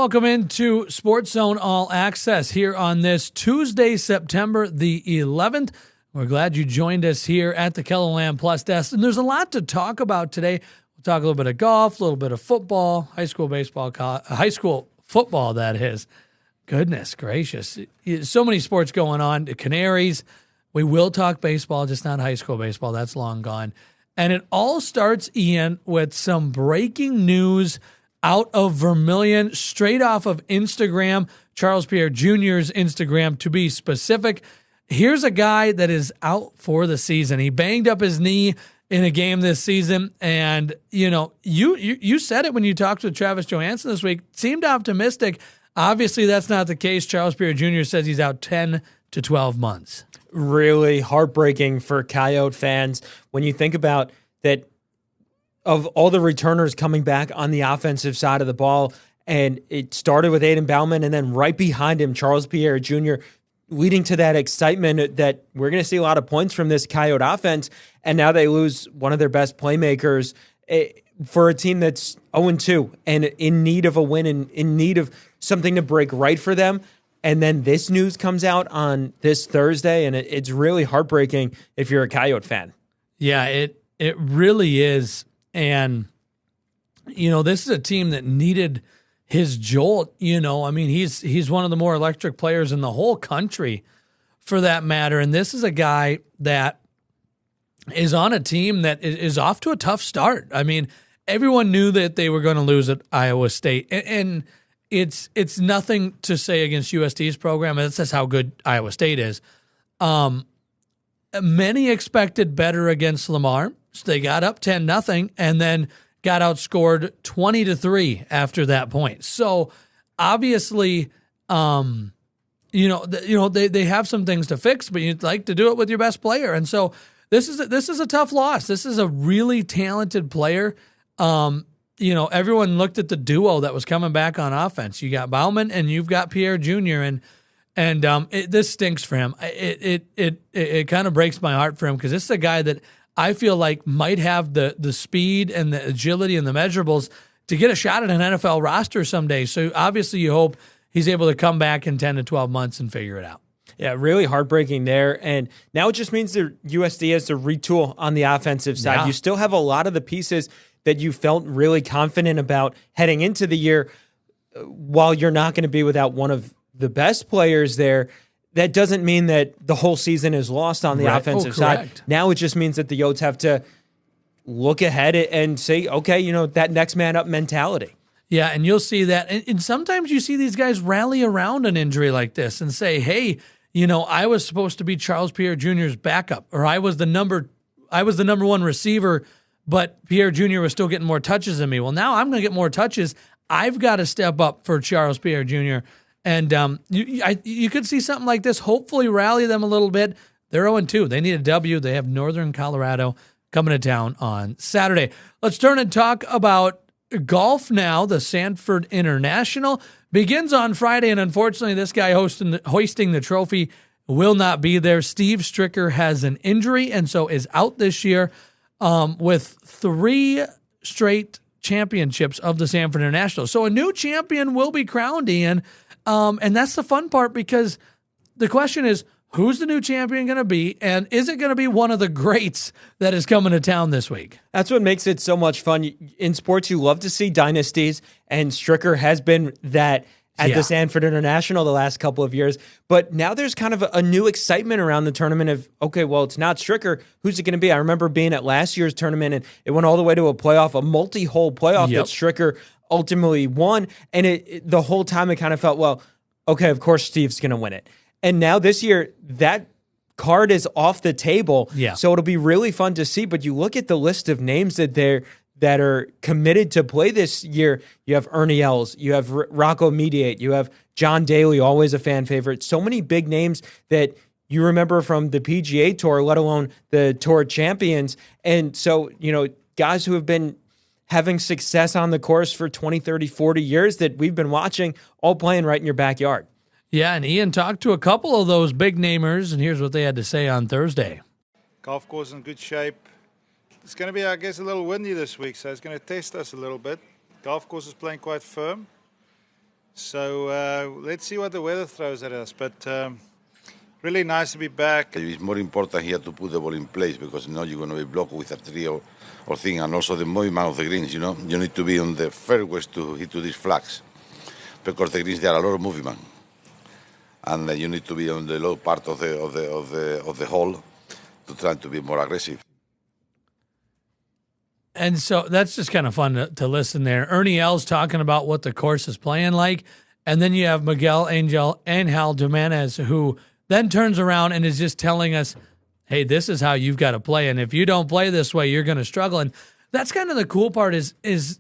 welcome into SportsZone All Access here on this Tuesday, September the 11th. We're glad you joined us here at the KELOLAND Plus desk. And there's a lot to talk about today. We'll talk a little bit of golf, a little bit of football, high school baseball, high school football, that is. Goodness gracious. So many sports going on. The Canaries. We will talk baseball, just not high school baseball. That's long gone. And it all starts, Ian, with some breaking news out of Vermilion, straight off of Instagram, Charles Pierre Jr.'s Instagram, to be specific. Here's a guy that is out for the season. He banged up his knee in a game this season, and you said it when you talked with Travis Johansson this week. Seemed optimistic. Obviously, that's not the case. Charles Pierre Jr. says he's out 10 to 12 months. Really heartbreaking for Coyote fans when you think about that. Of all the returners coming back on the offensive side of the ball, and it started with Aiden Bauman, and then right behind him, Charles Pierre Jr., leading to that excitement that we're going to see a lot of points from this Coyote offense, and now they lose one of their best playmakers for a team that's 0-2 and in need of a win and in need of something to break right for them. And then this news comes out on this Thursday, and it's really heartbreaking if you're a Coyote fan. Yeah, it really is. And, this is a team that needed his jolt. He's one of the more electric players in the whole country for that matter. And this is a guy that is on a team that is off to a tough start. I mean, everyone knew that they were going to lose at Iowa State. And it's nothing to say against USD's program. That's just how good Iowa State is. Many expected better against Lamar. So they got up 10-0 and then got outscored 20-3 after that point. So obviously, they have some things to fix, but you'd like to do it with your best player. And so this is a tough loss. This is a really talented player. Everyone looked at the duo that was coming back on offense. You got Bauman and you've got Pierre Jr. and this stinks for him. It kind of breaks my heart for him because this is a guy that I feel like might have the speed and the agility and the measurables to get a shot at an NFL roster someday. So obviously you hope he's able to come back in 10 to 12 months and figure it out. Yeah, really heartbreaking there. And now it just means that USD has to retool on the offensive side. Yeah. You still have a lot of the pieces that you felt really confident about heading into the year. While you're not going to be without one of the best players there, that doesn't mean that the whole season is lost on the offensive side. Now it just means that the Yotes have to look ahead and say, okay, that next man up mentality. Yeah, and you'll see that. And sometimes you see these guys rally around an injury like this and say, hey, I was supposed to be Charles Pierre Jr.'s backup, or I was the number one receiver, but Pierre Jr. was still getting more touches than me. Well, now I'm going to get more touches. I've got to step up for Charles Pierre Jr., and you could see something like this hopefully rally them a little bit. They're 0-2. They need a W. They have Northern Colorado coming to town on Saturday. Let's turn and talk about golf now. The Sanford International begins on Friday, and unfortunately this guy hoisting the trophy will not be there. Steve Stricker has an injury and so is out this year with 3 straight championships of the Sanford International. So a new champion will be crowned, Ian. And that's the fun part because the question is, who's the new champion going to be? And is it going to be one of the greats that is coming to town this week? That's what makes it so much fun. In sports, you love to see dynasties, and Stricker has been that at the Sanford International the last couple of years. But now there's kind of a new excitement around the tournament of, okay, well, it's not Stricker. Who's it going to be? I remember being at last year's tournament, and it went all the way to a multi-hole playoff that Stricker ultimately won. And the whole time it kind of felt, well, okay, of course Steve's going to win it. And now this year, that card is off the table. Yeah. So it'll be really fun to see. But you look at the list of names that are committed to play this year. You have Ernie Els, you have Rocco Mediate, you have John Daly, always a fan favorite. So many big names that you remember from the PGA Tour, let alone the Tour Champions. And so, guys who have been having success on the course for 20, 30, 40 years that we've been watching, all playing right in your backyard. Yeah, and Ian talked to a couple of those big namers, and here's what they had to say on Thursday. Golf course in good shape. It's going to be, I guess, a little windy this week, so it's going to test us a little bit. Golf course is playing quite firm. So let's see what the weather throws at us. But really nice to be back. It's more important here to put the ball in place because now you're going to be blocked with a tree or thing, and also the movement of the greens. You need to be on the fairways to hit to these flags because the greens there are a lot of movement, and you need to be on the low part of the hole to try to be more aggressive. And so that's just kind of fun to listen there. Ernie L's talking about what the course is playing like. And then you have Miguel Angel Jimenez, who then turns around and is just telling us, hey, this is how you've got to play. And if you don't play this way, you're going to struggle. And that's kind of the cool part is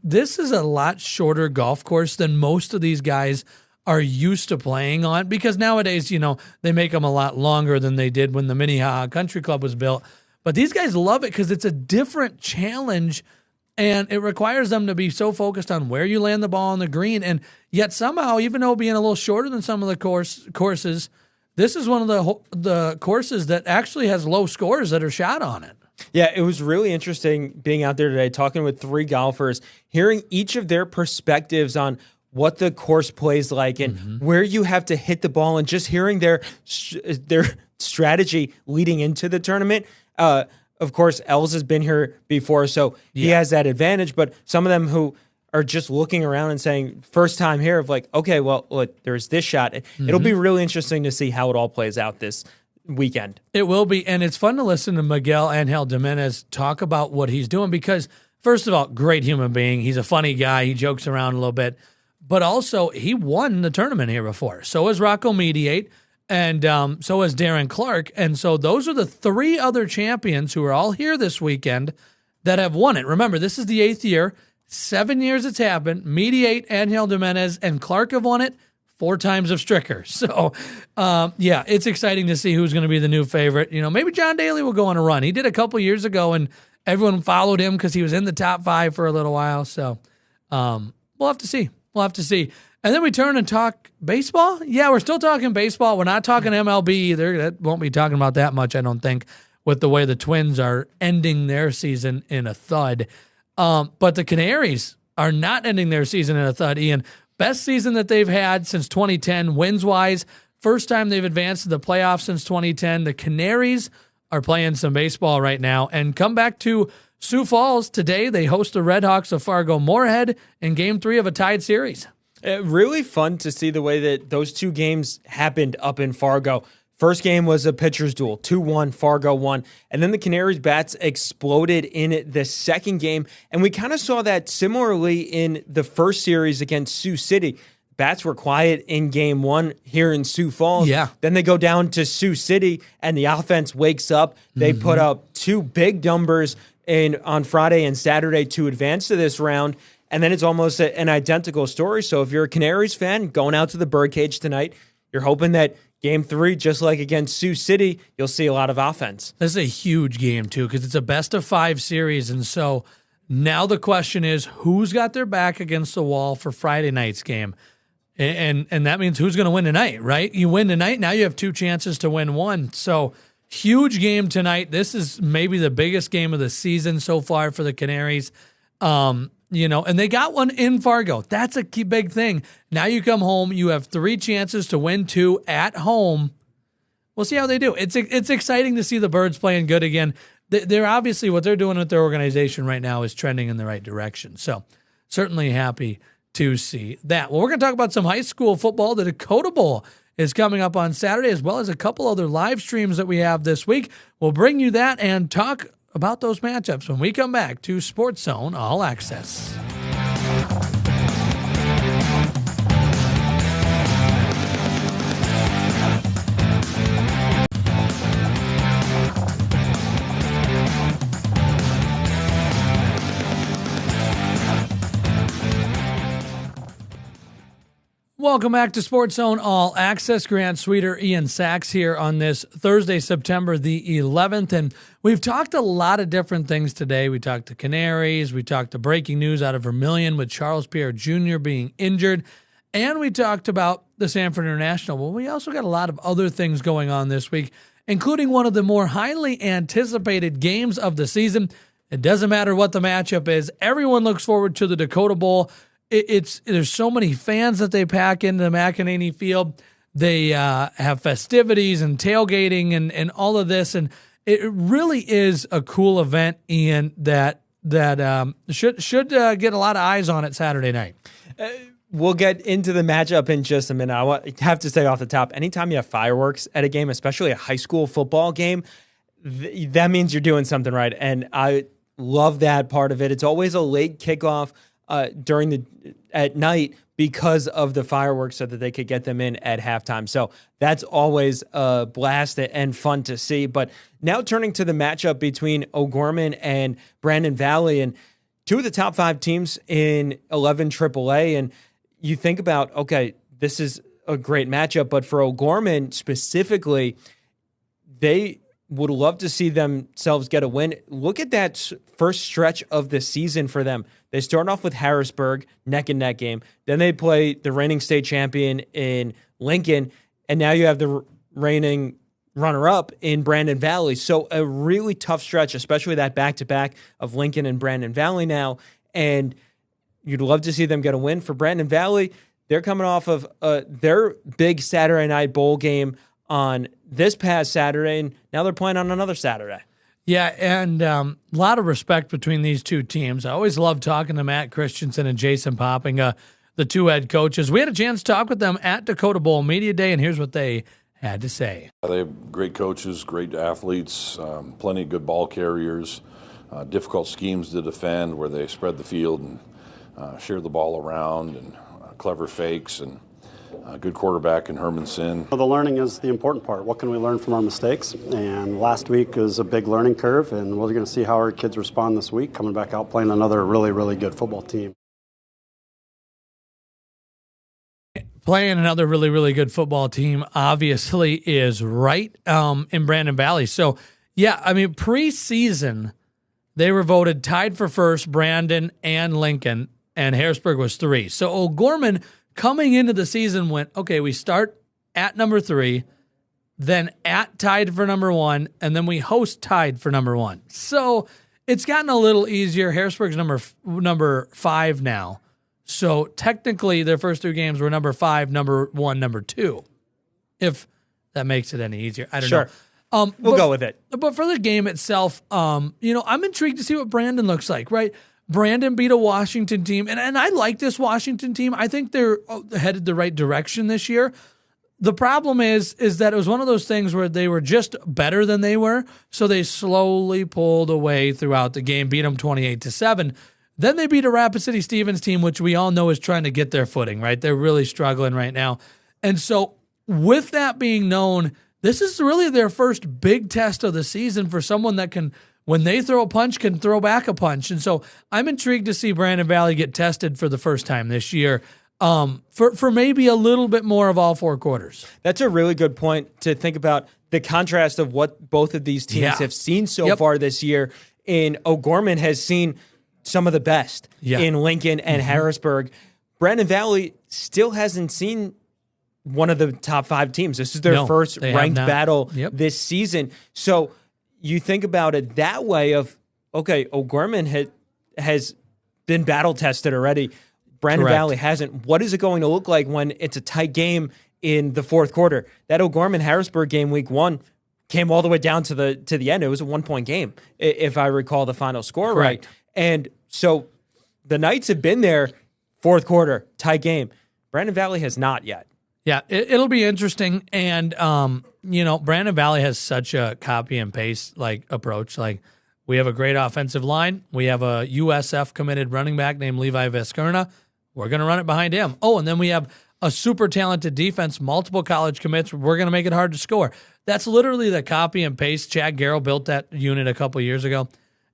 this is a lot shorter golf course than most of these guys are used to playing on, because nowadays, they make them a lot longer than they did when the Minnehaha Country Club was built. But these guys love it because it's a different challenge, and it requires them to be so focused on where you land the ball on the green. And yet somehow, even though being a little shorter than some of the courses, this is one of the courses that actually has low scores that are shot on it. Yeah, it was really interesting being out there today, talking with 3 golfers, hearing each of their perspectives on what the course plays like and where you have to hit the ball, and just hearing their strategy leading into the tournament. Of course, Els has been here before, so he has that advantage. But some of them who are just looking around and saying, first time here, of like, okay, well, look, there's this shot. It'll be really interesting to see how it all plays out this weekend. It will be, and it's fun to listen to Miguel Angel Jimenez talk about what he's doing because, first of all, great human being. He's a funny guy. He jokes around a little bit. But also, he won the tournament here before. So has Rocco Mediate. And so is Darren Clark. And so those are the 3 other champions who are all here this weekend that have won it. Remember, this is the 8th year. 7 years it's happened. Mediate, Angel Jimenez, and Clark have won it 4 times of Stricker. So, it's exciting to see who's going to be the new favorite. Maybe John Daly will go on a run. He did a couple years ago, and everyone followed him because he was in the top 5 for a little while. So we'll have to see. And then we turn and talk baseball. Yeah, we're still talking baseball. We're not talking MLB either. That won't be talking about that much, I don't think, with the way the Twins are ending their season in a thud. But the Canaries are not ending their season in a thud, Ian. Best season that they've had since 2010, wins-wise. First time they've advanced to the playoffs since 2010. The Canaries are playing some baseball right now. And come back to Sioux Falls today. They host the Redhawks of Fargo-Moorhead in Game 3 of a tied series. Really fun to see the way that those 2 games happened up in Fargo. First game was a pitcher's duel, 2-1, Fargo won. And then the Canaries' bats exploded in the second game. And we kind of saw that similarly in the first series against Sioux City. Bats were quiet in game 1 here in Sioux Falls. Yeah. Then they go down to Sioux City, and the offense wakes up. They put up 2 big numbers on Friday and Saturday to advance to this round. And then it's almost an identical story. So if you're a Canaries fan going out to the Birdcage tonight, you're hoping that Game 3, just like against Sioux City, you'll see a lot of offense. This is a huge game, too, because it's a best-of-5 series. And so now the question is, who's got their back against the wall for Friday night's game? And that means who's going to win tonight, right? You win tonight, now you have 2 chances to win 1. So huge game tonight. This is maybe the biggest game of the season so far for the Canaries. And they got one in Fargo. That's a key big thing. Now you come home, you have 3 chances to win 2 at home. We'll see how they do. It's exciting to see the Birds playing good again. They're obviously, what they're doing with their organization right now is trending in the right direction. So certainly happy to see that. Well, we're going to talk about some high school football. The Dakota Bowl is coming up on Saturday, as well as a couple other live streams that we have this week. We'll bring you that and talk about those matchups when we come back to SportsZone All Access. Welcome back to SportsZone All Access. Grant Sweeter, Ian Sachs here on this Thursday, September the 11th. And we've talked a lot of different things today. We talked to Canaries. We talked to breaking news out of Vermilion with Charles Pierre Jr. being injured. And we talked about the Sanford International. Well, we also got a lot of other things going on this week, including one of the more highly anticipated games of the season. It doesn't matter what the matchup is. Everyone looks forward to the Dakota Bowl. there's so many fans that they pack into McEnany Field. They have festivities and tailgating and all of this, and it really is a cool event, and that should get a lot of eyes on it Saturday night. We'll get into the matchup in just a minute. I have to say off the top, anytime you have fireworks at a game, especially a high school football game, that means you're doing something right, and I love that part of it. It's always a late kickoff at night because of the fireworks, so that they could get them in at halftime. So that's always a blast and fun to see. But now turning to the matchup between O'Gorman and Brandon Valley, and two of the top 5 teams in 11 AAA. And you think about, okay, this is a great matchup, but for O'Gorman specifically, they would love to see themselves get a win. Look at that first stretch of the season for them. They start off with Harrisburg, neck and neck game. Then they play the reigning state champion in Lincoln. And now you have the reigning runner-up in Brandon Valley. So a really tough stretch, especially that back-to-back of Lincoln and Brandon Valley now. And you'd love to see them get a win. For Brandon Valley, they're coming off of their big Saturday night bowl game on this past Saturday, and now they're playing on another Saturday. Yeah, and a lot of respect between these two teams. I always love talking to Matt Christensen and Jason Poppinga, the two head coaches. We had a chance to talk with them at Dakota Bowl Media Day, and here's what they had to say. They have great coaches, great athletes, plenty of good ball carriers, difficult schemes to defend where they spread the field and share the ball around, and clever fakes, and good quarterback in Hermanson. The learning is the important part. What can we learn from our mistakes? And last week was a big learning curve, and we're going to see how our kids respond this week, coming back out playing another really, really good football team. Playing another really, really good football team obviously is right in Brandon Valley. So, yeah, I mean, preseason, they were voted tied for first, Brandon and Lincoln, and Harrisburg was 3. So O'Gorman coming into the season went, okay, we start at number 3, then at tied for number 1, and then we host tied for number 1. So it's gotten a little easier. Harrisburg's number 5 now. So technically their first 3 games were number 5, number 1, number 2. If that makes it any easier. I don't know. We'll go with it. But for the game itself, I'm intrigued to see what Brandon looks like, right? Brandon beat a Washington team, and I like this Washington team. I think they're headed the right direction this year. The problem is that it was one of those things where they were just better than they were, so they slowly pulled away throughout the game, beat them 28-7. Then they beat a Rapid City Stevens team, which we all know is trying to get their footing, right? They're really struggling right now. And so with that being known, this is really their first big test of the season for someone that can, when they throw a punch, can throw back a punch. And so I'm intrigued to see Brandon Valley get tested for the first time this year for maybe a little bit more of all 4 quarters. That's a really good point to think about the contrast of what both of these teams have seen so far this year. And O'Gorman has seen some of the best in Lincoln and Harrisburg. Brandon Valley still hasn't seen one of the top 5 teams. This is their first ranked battle this season. So you think about it that way of, okay, O'Gorman has been battle tested already. Brandon Valley hasn't. What is it going to look like when it's a tight game in the 4th quarter? That O'Gorman-Harrisburg game week 1 came all the way down to the end. It was a 1-point game, if I recall the final score right. And so the Knights have been there, 4th quarter, tight game. Brandon Valley has not yet. Yeah, it'll be interesting. And, Brandon Valley has such a copy and paste approach. Like, we have a great offensive line. We have a USF committed running back named Levi Viskerna. We're going to run it behind him. Oh, and then we have a super talented defense, multiple college commits. We're going to make it hard to score. That's literally the copy and paste. Chad Garrow built that unit a couple years ago,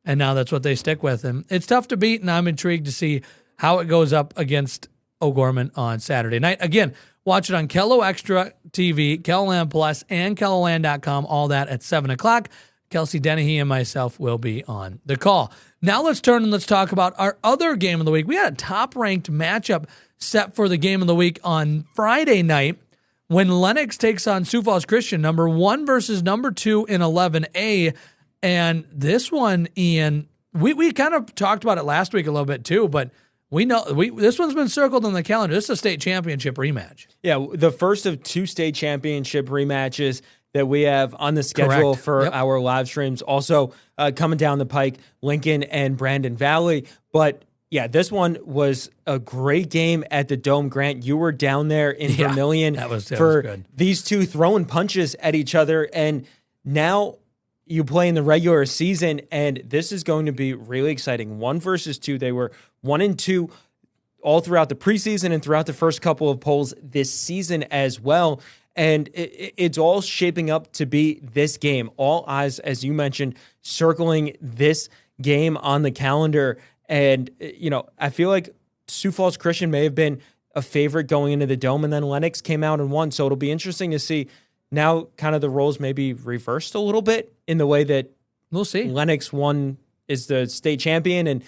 and now that's what they stick with. And it's tough to beat, and I'm intrigued to see how it goes up against O'Gorman on Saturday night. Again, watch it on Kelo Extra TV, KELOLAND Plus, and KELOLAND.com, all that at 7 o'clock. Kelsey Dennehy and myself will be on the call. Now let's turn and let's talk about our other game of the week. We had a top-ranked matchup set for the game of the week on Friday night when Lennox takes on Sioux Falls Christian, number 1 versus number 2 in 11A. And this one, Ian, we kind of talked about it last week a little bit too, but We know this one's been circled on the calendar. This is a state championship rematch. Yeah, the first of 2 state championship rematches that we have on the schedule Correct. for Yep. our live streams. Also coming down the pike, Lincoln and Brandon Valley. But yeah, this one was a great game at the Dome. Grant, you were down there in Vermilion that was for good. these two throwing punches at each other. And now you play in the regular season, and this is going to be really exciting. 1 versus 2. They were 1-2 all throughout the preseason and throughout the first couple of polls this season as well. And it's all shaping up to be this game. All eyes, as you mentioned, circling this game on the calendar. And, I feel like Sioux Falls Christian may have been a favorite going into the Dome, and then Lennox came out and won. So it'll be interesting to see now kind of the roles maybe reversed a little bit in the way that We'll see. Lennox is the state champion, and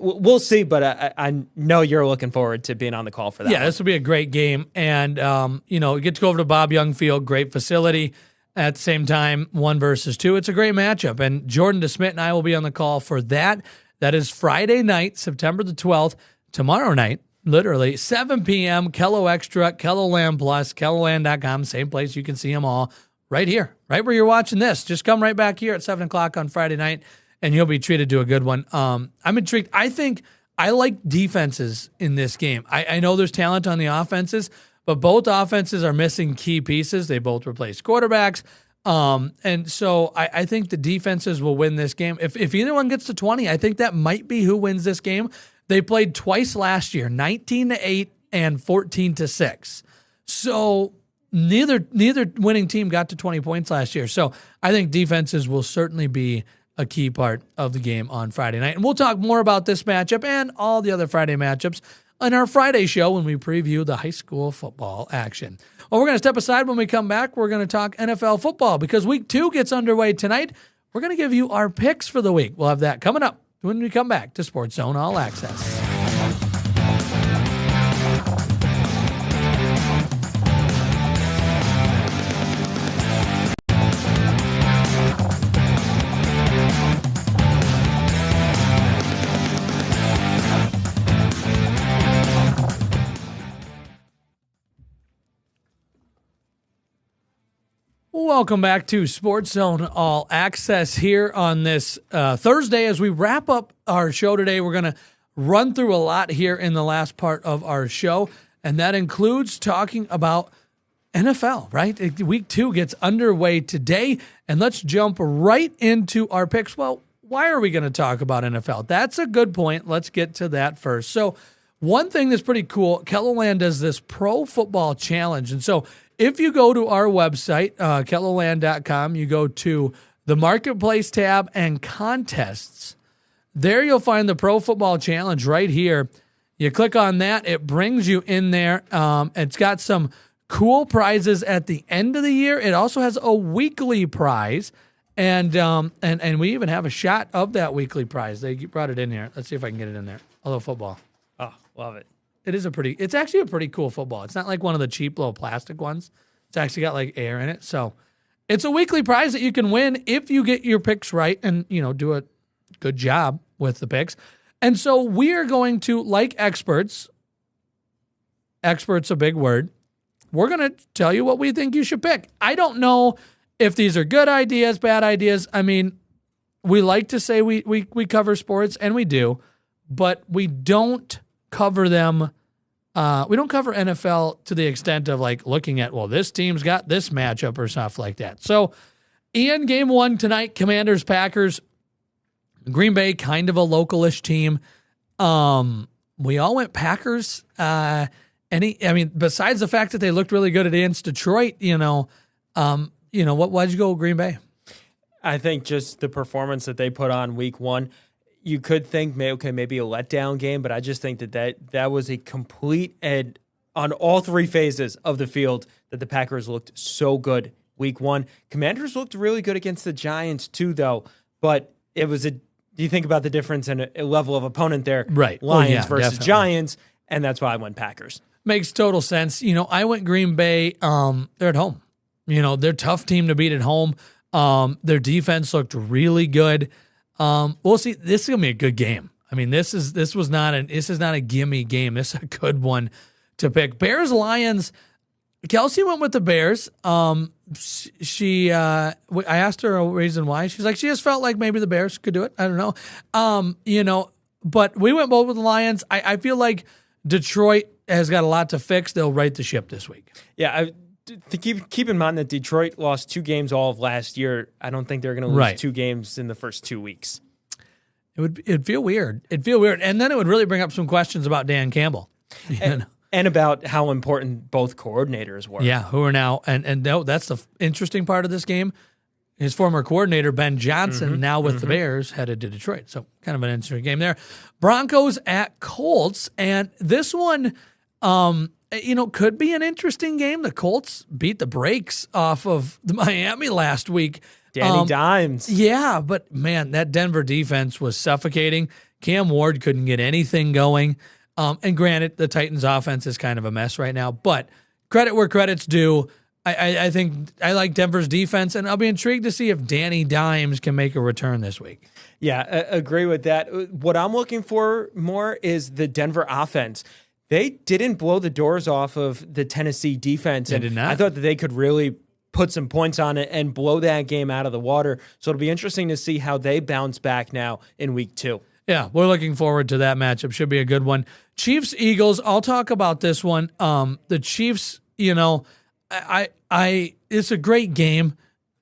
we'll see, but I know you're looking forward to being on the call for that. Yeah, this will be a great game. And, get to go over to Bob Young Field, great facility. At the same time, 1 versus 2. It's a great matchup. And Jordan DeSmit and I will be on the call for that. That is Friday night, September the 12th. Tomorrow night, literally, 7 p.m., Kelo Extra, KELOLAND Plus, KELOLAND.com. Same place. You can see them all right here, right where you're watching this. Just come right back here at 7 o'clock on Friday night, and you'll be treated to a good one. I'm intrigued. I think I like defenses in this game. I know there's talent on the offenses, but both offenses are missing key pieces. They both replace quarterbacks. And so I think the defenses will win this game. If either one gets to 20, I think that might be who wins this game. They played twice last year, 19-8 and 14-6. So neither winning team got to 20 points last year. So I think defenses will certainly be a key part of the game on Friday night. And we'll talk more about this matchup and all the other Friday matchups on our Friday show when we preview the high school football action. Well, we're going to step aside. When we come back, we're going to talk NFL football because week 2 gets underway tonight. We're going to give you our picks for the week. We'll have that coming up when we come back to SportsZone All Access. Welcome back to SportsZone All Access here on this Thursday. As we wrap up our show today, we're going to run through a lot here in the last part of our show, and that includes talking about NFL, right? Week 2 gets underway today, and let's jump right into our picks. Well, why are we going to talk about NFL? That's a good point. Let's get to that first. So one thing that's pretty cool, KELOLAND does this Pro Football Challenge, and so if you go to our website, KELOLAND.com, you go to the Marketplace tab and Contests. There you'll find the Pro Football Challenge right here. You click on that. It brings you in there. It's got some cool prizes at the end of the year. It also has a weekly prize, and we even have a shot of that weekly prize. They brought it in here. Let's see if I can get it in there. A little football. Oh, love it. It's actually a pretty cool football. It's not like one of the cheap little plastic ones. It's actually got like air in it. So it's a weekly prize that you can win if you get your picks right and, do a good job with the picks. And so we are going to, like experts, a big word, we're going to tell you what we think you should pick. I don't know if these are good ideas, bad ideas. I mean, we like to say we cover sports, and we do, but we don't cover them. We don't cover NFL to the extent of like looking at, well, this team's got this matchup or stuff like that. So, Ian, game 1 tonight, Commanders, Packers, Green Bay, kind of a localish team. We all went Packers. Besides the fact that they looked really good against Detroit, why'd you go Green Bay? I think just the performance that they put on week 1. You could think, maybe a letdown game, but I just think that was a complete and on all 3 phases of the field that the Packers looked so good week 1. Commanders looked really good against the Giants too, though. But it was do you think about the difference in a level of opponent there? Right. Lions versus definitely. Giants, and that's why I went Packers. Makes total sense. I went Green Bay. They're at home. They're a tough team to beat at home. Their defense looked really good. We'll see. This is going to be a good game. I mean, this is not a gimme game. This is a good one to pick. Bears Lions. Kelsey went with the Bears. I asked her a reason why. She's like, she just felt like maybe the Bears could do it. I don't know. But we went both with the Lions. I feel like Detroit has got a lot to fix. They'll right the ship this week. Yeah, to keep in mind that Detroit lost 2 games all of last year. I don't think they're going to lose 2 games in the first 2 weeks. It'd feel weird. And then it would really bring up some questions about Dan Campbell. And about how important both coordinators were. Yeah, who are now, and that's the interesting part of this game. His former coordinator, Ben Johnson, now with the Bears, headed to Detroit. So kind of an interesting game there. Broncos at Colts. And this one, could be an interesting game. The Colts beat the brakes off of the Miami last week. Danny Dimes. Yeah, but man, that Denver defense was suffocating. Cam Ward couldn't get anything going. And granted, the Titans offense is kind of a mess right now, but credit where credit's due. I think I like Denver's defense, and I'll be intrigued to see if Danny Dimes can make a return this week. Yeah, agree with that. What I'm looking for more is the Denver offense. They didn't blow the doors off of the Tennessee defense. They did not. I thought that they could really put some points on it and blow that game out of the water. So it'll be interesting to see how they bounce back now in week 2. Yeah, we're looking forward to that matchup. Should be a good one. Chiefs-Eagles, I'll talk about this one. The Chiefs, it's a great game.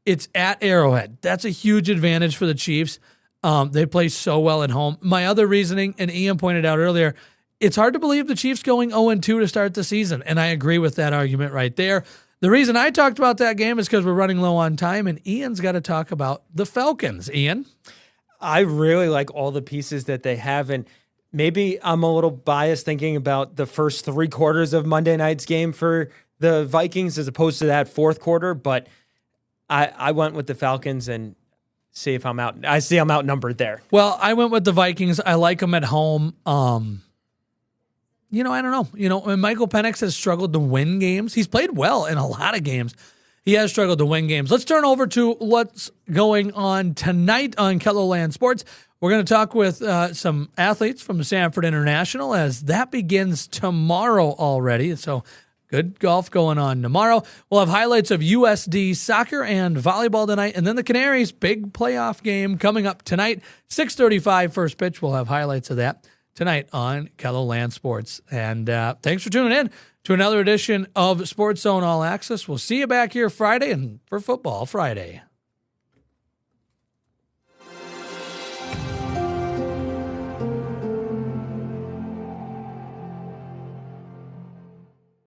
It's at Arrowhead. That's a huge advantage for the Chiefs. They play so well at home. My other reasoning, and Ian pointed out earlier, it's hard to believe the Chiefs going 0-2 to start the season, and I agree with that argument right there. The reason I talked about that game is because we're running low on time, and Ian's got to talk about the Falcons. Ian? I really like all the pieces that they have, and maybe I'm a little biased thinking about the first 3 quarters of Monday night's game for the Vikings as opposed to that 4th quarter, but I went with the Falcons and see if I'm out. I see I'm outnumbered there. Well, I went with the Vikings. I like them at home. I don't know. Michael Penix has struggled to win games. He's played well in a lot of games. He has struggled to win games. Let's turn over to what's going on tonight on KELOLAND Sports. We're going to talk with some athletes from the Sanford International as that begins tomorrow already. So good golf going on tomorrow. We'll have highlights of USD soccer and volleyball tonight. And then the Canaries, big playoff game coming up tonight. 6:35 first pitch. We'll have highlights of that tonight on KELOLAND Sports. And thanks for tuning in to another edition of SportsZone All Access. We'll see you back here Friday and for Football Friday.